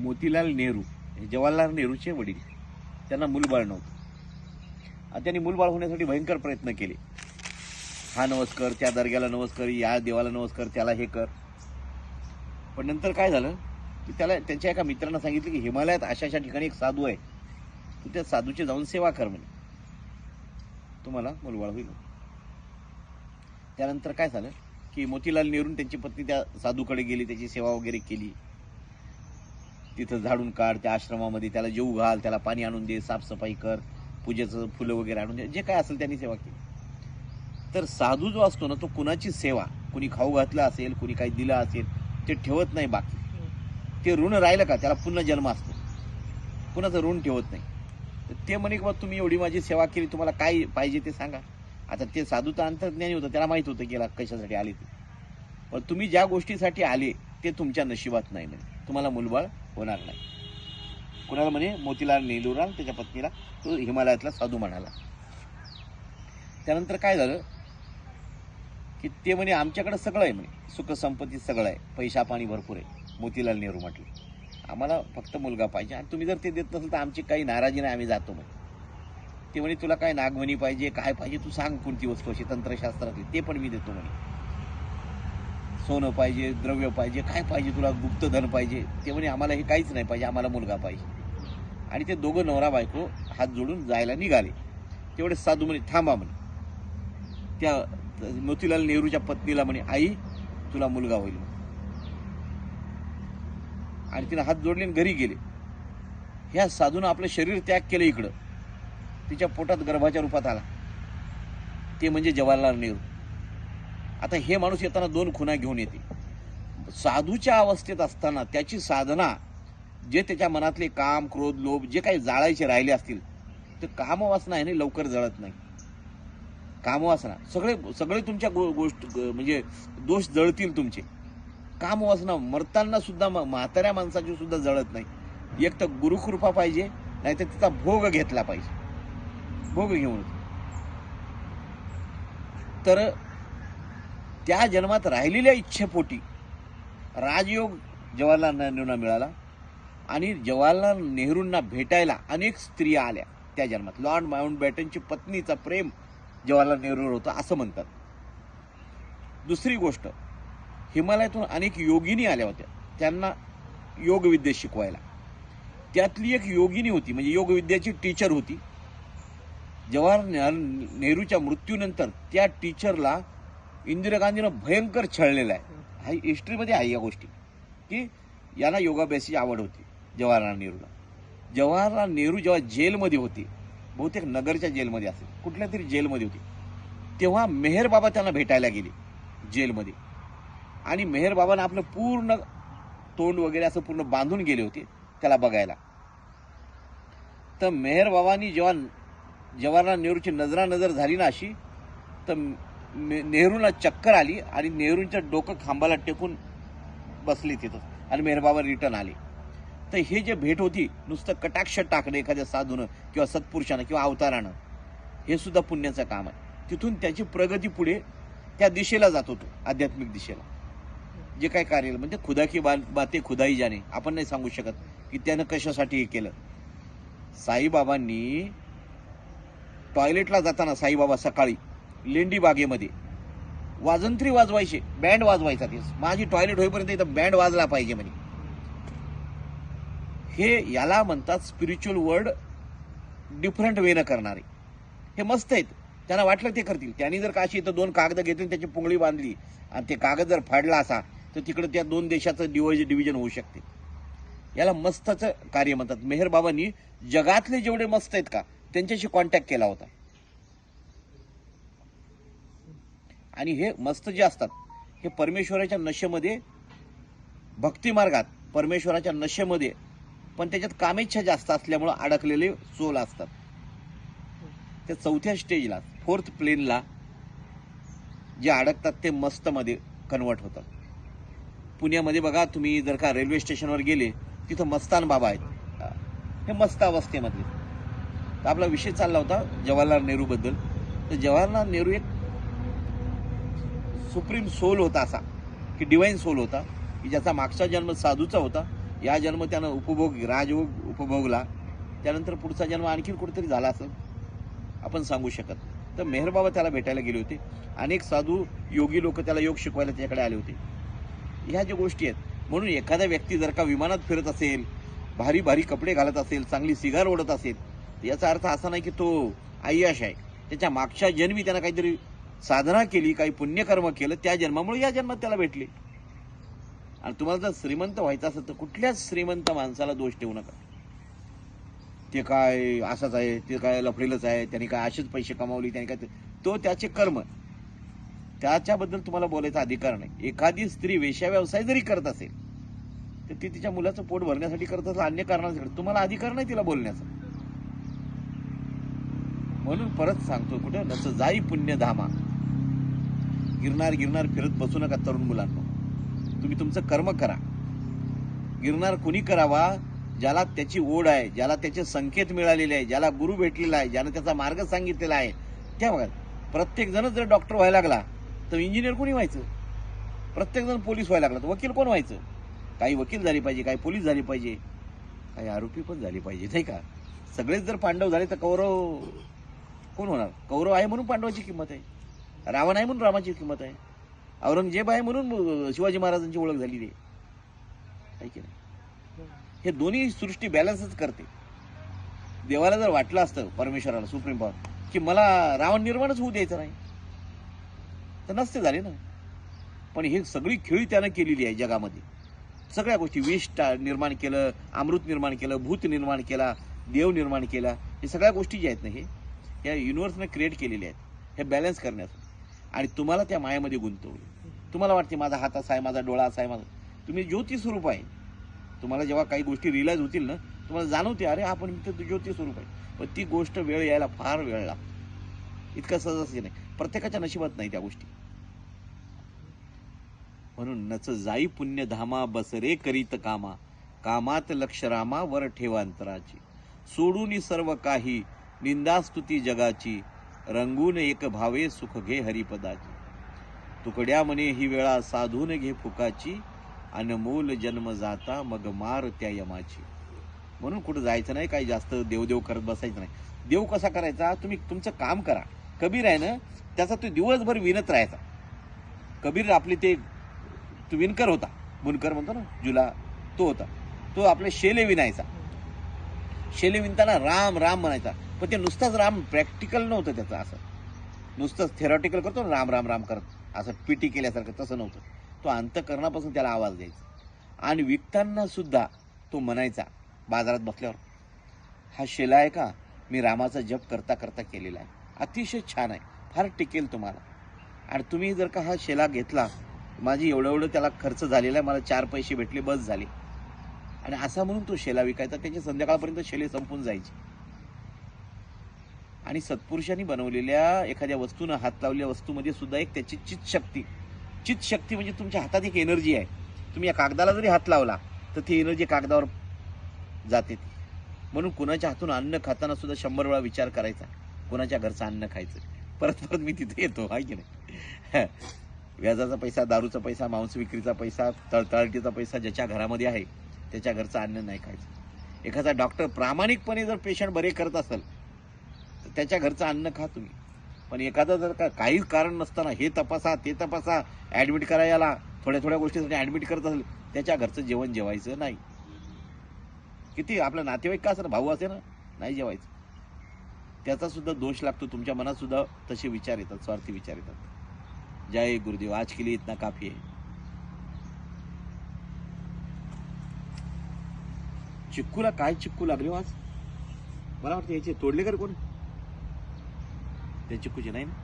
मोतीलाल नेहरू हे जवाहरलाल नेहरूचे वडील, त्यांना मूलबाळ नव्हतं. त्यांनी मूलबाळ होण्यासाठी भयंकर प्रयत्न केले. हा नवस कर, त्या दर्ग्याला नवस कर, या देवाला नवस कर, त्याला हे कर. पण नंतर काय झालं की त्याला त्यांच्या एका मित्रानं सांगितलं की हिमालयात अशा अशा ठिकाणी एक साधू आहे, तू त्या साधूची जाऊन सेवा कर म्हणे, तुम्हाला मूलबाळ होईल. त्यानंतर काय झालं की मोतीलाल नेहरू त्यांची पत्नी त्या साधूकडे गेली, त्याची सेवा वगैरे केली. तिथं झाडून काढ, त्या आश्रमामध्ये त्याला जेवू घाल, त्याला पाणी आणून दे, साफसफाई कर, पूजेचं फुलं वगैरे आणून दे, जे काय असेल त्यांनी सेवा केली. तर साधू जो असतो ना, तो कुणाची सेवा, कुणी खाऊ घातलं असेल, कुणी काही दिलं असेल, ते ठेवत नाही. बाकी ते ऋण राहिलं का त्याला पुन्हा जन्म असतो, कुणाचं ऋण ठेवत नाही. तर ते म्हणे की बा तुम्ही एवढी माझी सेवा केली, तुम्हाला काय पाहिजे ते सांगा. आता ते साधू तर अंतर्ज्ञानी होतं, त्याला माहित होतं की याला कशासाठी आले ते. पण तुम्ही ज्या गोष्टीसाठी आले ते तुमच्या नशिबात नाही, म्हणे तुम्हाला मूलबाळ होणार नाही. कुणाला म्हणे? मोतीलाल नेहरूला, त्याच्या पत्नीला तो हिमालयातला साधू म्हणाला. त्यानंतर काय झालं की ते म्हणे आमच्याकडे सगळं आहे, म्हणे सुख संपत्ती सगळं आहे, पैसा पाणी भरपूर आहे. मोतीलाल नेहरू म्हटले आम्हाला फक्त मुलगा पाहिजे, आणि तुम्ही जर ते देत नसेल तर आमची काही नाराजी नाही, आम्ही जातो. म्हणे ते म्हणे तुला काय नागमणी पाहिजे, काय पाहिजे तू सांग, कोणती वस्तू अशी तंत्रशास्त्रातली, ते पण मी देतो. म्हणे सोनं पाहिजे, द्रव्य पाहिजे, काय पाहिजे तुला, गुप्तधन पाहिजे. ते म्हणे आम्हाला हे काहीच नाही पाहिजे, आम्हाला मुलगा पाहिजे. आणि ते दोघं नवरा बायको हात जोडून जायला निघाले. तेवढे साधू म्हणे थांबा, म्हणे त्या मोतीलाल नेहरूच्या पत्नीला म्हणे आई तुला मुलगा होईल. आणि तिने हात जोडले आणि घरी गेले. ह्या साधूनं आपलं शरीर त्याग केलं, इकडं तिच्या पोटात गर्भाच्या रूपात आला, ते म्हणजे जवाहरलाल नेहरू. आता हे माणूस येताना 2 खुणा घेऊन येते. साधूच्या अवस्थेत असताना त्याची साधना, जे त्याच्या मनातले काम, क्रोध, लोभ जे काही जाळायचे राहिले असतील, ते कामवासना आहे ना, लवकर जळत नाही. कामवासना सगळे तुमच्या गोष्ट म्हणजे दोष जळतील तुमचे. कामवासना मरताना सुद्धा, म्हाताऱ्या माणसाची सुद्धा जळत नाही. एक तर गुरुकृपा पाहिजे, नाही तर तिचा भोग घेतला पाहिजे. भोग घेऊन तर त्या जन्मात राहिलेल्या इच्छेपोटी राजयोग जवाहरलाल नेहरूंना मिळाला. आणि जवाहरलाल नेहरूंना भेटायला अनेक स्त्रिया आल्या त्या जन्मात. लॉर्ड माउंटबॅटनची पत्नीचं प्रेम जवाहरलाल नेहरूंवर होतं असं म्हणतात. दुसरी गोष्ट, हिमालयातून अनेक योगिनी आल्या होत्या त्यांना योगविद्या शिकवायला. त्यातली एक योगिनी होती, म्हणजे योगविद्याची टीचर होती. जवाहरलाल नेहरूच्या मृत्यूनंतर त्या टीचरला इंदिरा गांधीनं भयंकर छळलेलं आहे. हा हिस्ट्रीमध्ये आहे या गोष्टी, की यांना योगाभ्यासाची आवड होती जवाहरलाल नेहरूला. जवाहरलाल नेहरू जेव्हा जेलमध्ये होते, बहुतेक नगरच्या जेलमध्ये असेल, कुठल्या तरी जेलमध्ये होते, तेव्हा मेहर बाबा त्यांना भेटायला गेले जेलमध्ये. आणि मेहर बाबांना आपलं पूर्ण तोंड वगैरे असं पूर्ण बांधून गेले होते त्याला बघायला. तर मेहर बाबांनी जेव्हा जवाहरलाल नेहरूची नजरानजर झाली ना अशी, तर नेहरूला चक्कर आली आणि नेहरूंचं डोकं खांबाला टेकून बसली तिथं, आणि मेहर बाबा रिटर्न आले. तर हे जे भेट होती, नुसतं कटाक्ष टाकणं एखाद्या साधूनं किंवा सत्पुरुषानं किंवा अवतारानं, हे सुद्धा पुण्याचं काम आहे. तिथून त्याची प्रगती पुढे त्या दिशेला जात होतो, आध्यात्मिक दिशेला. जे काय कार्य म्हणजे खुदा की बाते खुदाई जाणे, आपण नाही सांगू शकत की त्यानं कशासाठी हे केलं. साईबाबांनी टॉयलेटला जाताना, साईबाबा सकाळी लेंडी बागेमध्ये वाजंत्री वाजवायचे, बँड वाजवायचा. ते माझी टॉयलेट होईपर्यंत इथं बँड वाजला पाहिजे म्हणे. हे याला म्हणतात स्पिरिच्युअल वर्ल्ड डिफरंट वेनं करणारे. हे मस्त आहेत, त्यांना वाटलं ते करतील. त्यांनी जर काशी इथं 2 कागद घेतली, त्याची पुंगळी बांधली आणि ते कागद जर फाडला असा, तर तिकडे त्या 2 देशाचं डिव्हिजन होऊ शकते. याला मस्तचं कार्य म्हणतात. मेहर बाबांनी जगातले जेवढे मस्त आहेत का त्यांच्याशी कॉन्टॅक्ट केला होता. आणि हे मस्त जे असतात, हे परमेश्वराच्या नशेमध्ये, भक्तिमार्गात परमेश्वराच्या नशेमध्ये, पण त्याच्यात कामेच्छा जास्त असल्यामुळे अडकलेले सोल असतात. त्या 4थ्या स्टेजला, 4th प्लेनला जे अडकतात ते मस्तमध्ये कन्वर्ट होतात. पुण्यामध्ये बघा तुम्ही, जर का रेल्वे स्टेशनवर गेले, तिथं मस्तान बाबा आहेत, हे मस्त अवस्थेमधले. तर आपला विषय चालला होता जवाहरलाल नेहरू बद्दल. तर जवाहरलाल नेहरू एक सुप्रीम सोल होता, असा की डिवाइन सोल होता, की ज्याचा मागचा जन्म साधूचा होता, या जन्म त्यानं राजयोग उपभोगला, त्यानंतर पुढचा जन्म आणखीन कुठेतरी झाला असेल, आपण सांगू शकत. तर मेहर बाबा त्याला भेटायला गेले होते. अनेक साधू योगी लोक त्याला योग शिकवायला त्याच्याकडे आले होते. ह्या ज्या गोष्टी आहेत. म्हणून एखादा व्यक्ती जर का विमानात फिरत असेल, भारी भारी कपडे घालत असेल, चांगली सिगार ओढत असेल, याचा अर्थ असा नाही की तो अय्याश आहे. त्याच्या मागच्या जन्मी त्यानं काहीतरी साधना केली, काही पुण्यकर्म केलं, त्या जन्मामुळे या जन्मात त्याला भेटले. आणि तुम्हाला जर श्रीमंत व्हायचं असेल तर कुठल्याच श्रीमंत माणसाला दोष ठेवू नका. ते काय असंच आहे, ते काय लफडेलच आहे, त्यांनी काय असेच पैसे कमावले, त्यांनी काय, तो त्याचे कर्म, त्याच्याबद्दल तुम्हाला बोलायचा अधिकार नाही. एखादी स्त्री वेश्या व्यवसाय जरी करत असेल तर ती तिच्या मुलाचं पोट भरण्यासाठी करत असेल, अन्य कारणासाठी, तुम्हाला अधिकार नाही तिला बोलण्याचा. म्हणून परत सांगतो, कुठं नस जाई पुण्यधामा. गिरणार फिरत बसू नका तरुण मुलांना. तुम्ही तुमचं कर्म करा. गिरणार कुणी करावा? ज्याला त्याची ओढ आहे, ज्याला त्याचे संकेत मिळालेले आहे, ज्याला गुरु भेटलेला आहे, ज्यानं त्याचा मार्ग सांगितलेला आहे. त्या बघा, प्रत्येक जण जर डॉक्टर व्हायला लागला तर इंजिनियर कोणी व्हायचं? प्रत्येक जण पोलीस व्हायला लागला तर वकील कोण व्हायचं? काही वकील झाली पाहिजे, काही पोलीस झाली पाहिजे, काही आरोपी पण झाली पाहिजे, नाही का? सगळेच जर पांडव झाले तर कौरव कोण होणार? कौरव आहे म्हणून पांडवाची किंमत आहे, रावण आहे म्हणून रामाची किंमत आहे, औरंगजेब आहे म्हणून शिवाजी महाराजांची ओळख झालेली आहे की नाही? हे दोन्ही सृष्टी बॅलन्सच करते. देवाला जर वाटलं असतं, परमेश्वराला, सुप्रीम पॉवर, की मला रावण निर्माणच होऊ द्यायचं नाही, तर नसते झाले ना. पण हे सगळी खेळी त्यानं केलेली आहे जगामध्ये. सगळ्या गोष्टी, विष निर्माण केलं, अमृत निर्माण केलं, भूत निर्माण केला, देव निर्माण केला. हे सगळ्या गोष्टी ज्या आहेत ना, हे या युनिव्हर्सने क्रिएट केलेल्या आहेत हे बॅलन्स करण्याचं. आणि तुम्हाला त्या मायामध्ये गुंतवलं. तुम्हाला वाटते माझा हात असा आहे, माझा डोळा असा आहे, माझा, तुम्ही ज्योती स्वरूप आहे. तुम्हाला जेव्हा काही गोष्टी रिअलाइज होतील ना, तुम्हाला जाणवते, अरे आपण इथं ज्योती स्वरूप आहे. पण ती गोष्ट वेळ यायला फार वेळ लागतो. इतकं सहज नाही, प्रत्येकाच्या नशिबात नाही त्या गोष्टी. म्हणून नच जाई पुण्यधामा, बसरे करीत कामा, कामात लक्ष रामा, वर ठेवा अंतराची. सोडून सर्व काही, निंदास्तुती जगाची, रंगून एक भावे, सुख घे हरिपदाची. तुकड्या म्हणे ही वेळा, साधून घे फुकाची, अनमोल जन्म जाता मग मार त्या यमाची. म्हणून कुठं जायचं नाही, काही जास्त देवदेव करत बसायचं नाही. देव कसा करायचा? तुम्ही तुमचं काम करा. कबीर आहे ना, त्याचा तो दिवसभर विणत राहायचा. कबीर आपले ते विणकर होता, बुनकर म्हणतो ना, जुला, तो होता. तो आपले शेले विणायचा. शेले विणताना राम राम म्हणायचा. पण ते नुसताच राम प्रॅक्टिकल नव्हतं त्याचं, असं नुसतंच थेरॉटिकल करतो ना, राम राम राम करत असं पीटी केल्यासारखं, तसं नव्हतं. तो अंतःकरणापासून त्याला आवाज द्यायचा. आणि विकताना सुद्धा तो म्हणायचा बाजारात बसल्यावर, हा शेला आहे का, मी रामाचा जप करता करता केलेला आहे, अतिशय छान आहे, फार टिकेल तुम्हाला. आणि तुम्ही जर का हा शेला घेतला, माझी एवढं त्याला खर्च झालेला आहे, मला 4 पैसे भेटले, बस झाले. आणि असा म्हणून तो शेला विकायचा. त्याची संध्याकाळपर्यंत शेले संपून जायचे. आणि सत्पुरुषांनी बनवलेल्या एखाद्या वस्तूनं, हात लावलेल्या वस्तूमध्ये सुद्धा एक त्याची चित्शक्ती म्हणजे तुमच्या हातात एक एनर्जी आहे. तुम्ही या कागदाला जरी हात लावला तर ती एनर्जी कागदावर जाते. म्हणून कुणाच्या हातून अन्न खाताना सुद्धा 100 वेळा विचार करायचा, कुणाच्या घरचं अन्न खायचं. परत परत मी तिथे येतो, आहे की नाही? व्याजाचा पैसा, दारूचा पैसा, मांस विक्रीचा पैसा, तळतळाटीचा पैसा ज्याच्या घरामध्ये आहे त्याच्या घरचं अन्न नाही खायचं. एखादा डॉक्टर प्रामाणिकपणे जर पेशंट बरे करत असेल तर त्याच्या घरचं अन्न खा तुम्ही. पण एखादा जर का काहीच कारण नसताना हे तपासा, ते तपासा, ॲडमिट करा, याला थोड्या गोष्टीसाठी ॲडमिट करत असेल, त्याच्या घरचं जेवण जेवायचं नाही. किती आपला नातेवाईक का असेल, भाऊ असे ना, नाही जेवायचं. त्याचा सुद्धा दोष लागतो. तुमच्या मनात सुद्धा तसे विचार येतात, स्वार्थी विचार येतात. जय गुरुदेव. आज के लिए इतना काफी है. चिक्कूला काय चिक्कू लागले आज? मला वाटतं याचे तोडले का कोण? त्या चिक्कूचे नाही ना.